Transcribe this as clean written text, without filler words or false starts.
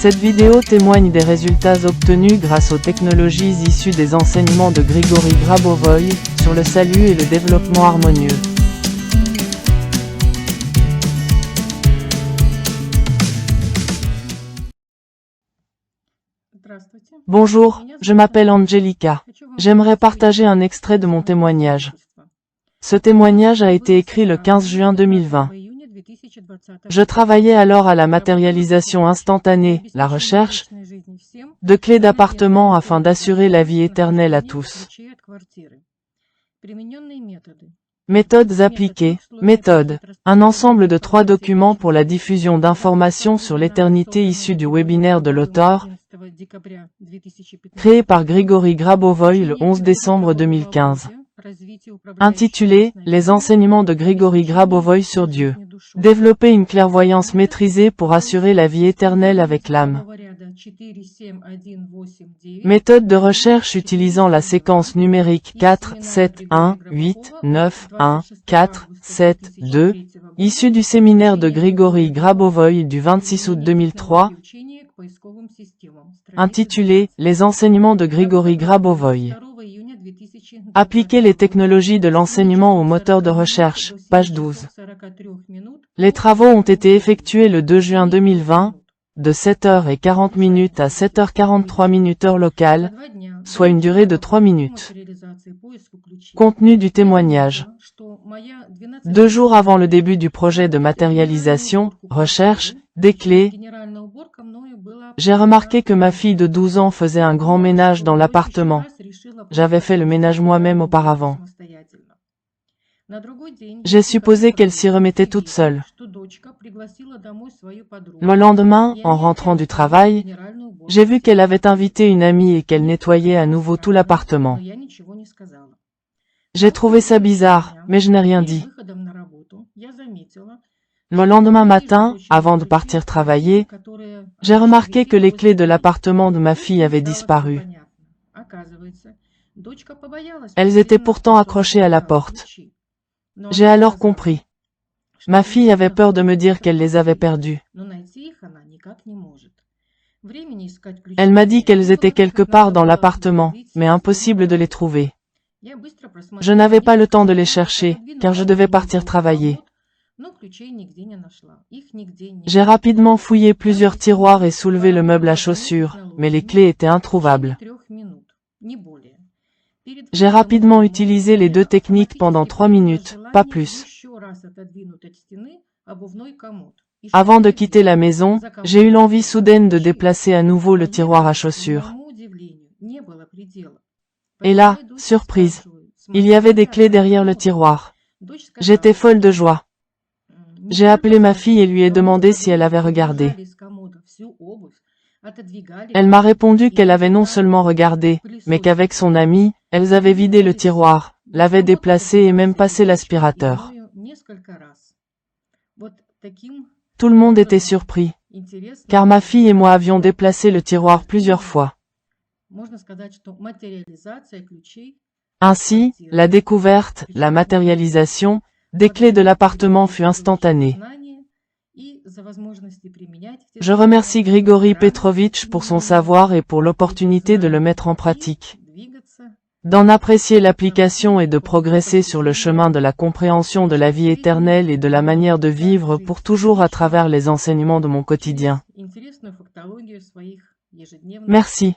Cette vidéo témoigne des résultats obtenus grâce aux technologies issues des enseignements de Grigory Grabovoï sur le salut et le développement harmonieux. Bonjour, je m'appelle Angelika. J'aimerais partager un extrait de mon témoignage. Ce témoignage a été écrit le 15 juin 2020. Je travaillais alors à la matérialisation instantanée, la recherche de clés d'appartement afin d'assurer la vie éternelle à tous. Méthodes appliquées. Méthode. Un ensemble de 3 documents pour la diffusion d'informations sur l'éternité issues du webinaire de l'auteur, créé par Grigory Grabovoï le 11 décembre 2015. Intitulé « Les enseignements de Grigory Grabovoï sur Dieu ». Développer une clairvoyance maîtrisée pour assurer la vie éternelle avec l'âme. Méthode de recherche utilisant la séquence numérique 4, 7, 1, 8, 9, 1, 4, 7, 2, issue du séminaire de Grigory Grabovoï du 26 août 2003, intitulé « Les enseignements de Grigory Grabovoï ». Appliquer les technologies de l'enseignement au moteur de recherche, page 12. Les travaux ont été effectués le 2 juin 2020, de 7h40 à 7h43 heure locale, soit une durée de 3 minutes. Contenu du témoignage. 2 jours avant le début du projet de matérialisation, recherche, des clés, j'ai remarqué que ma fille de 12 ans faisait un grand ménage dans l'appartement. J'avais fait le ménage moi-même auparavant. J'ai supposé qu'elle s'y remettait toute seule. Le lendemain, en rentrant du travail, j'ai vu qu'elle avait invité une amie et qu'elle nettoyait à nouveau tout l'appartement. J'ai trouvé ça bizarre, mais je n'ai rien dit. Le lendemain matin, avant de partir travailler, j'ai remarqué que les clés de l'appartement de ma fille avaient disparu. Elles étaient pourtant accrochées à la porte. J'ai alors compris. Ma fille avait peur de me dire qu'elle les avait perdues. Elle m'a dit qu'elles étaient quelque part dans l'appartement, mais impossible de les trouver. Je n'avais pas le temps de les chercher, car je devais partir travailler. J'ai rapidement fouillé plusieurs tiroirs et soulevé le meuble à chaussures, mais les clés étaient introuvables. J'ai rapidement utilisé les 2 techniques pendant 3 minutes, pas plus. Avant de quitter la maison, j'ai eu l'envie soudaine de déplacer à nouveau le tiroir à chaussures. Et là, surprise, il y avait des clés derrière le tiroir. J'étais folle de joie. J'ai appelé ma fille et lui ai demandé si elle avait regardé. Elle m'a répondu qu'elle avait non seulement regardé, mais qu'avec son amie, elles avaient vidé le tiroir, l'avaient déplacé et même passé l'aspirateur. Tout le monde était surpris, car ma fille et moi avions déplacé le tiroir plusieurs fois. Ainsi, la découverte, la matérialisation, des clés de l'appartement fut instantanée. Je remercie Grigory Petrovitch pour son savoir et pour l'opportunité de le mettre en pratique. D'en apprécier l'application et de progresser sur le chemin de la compréhension de la vie éternelle et de la manière de vivre pour toujours à travers les enseignements de mon quotidien. Merci.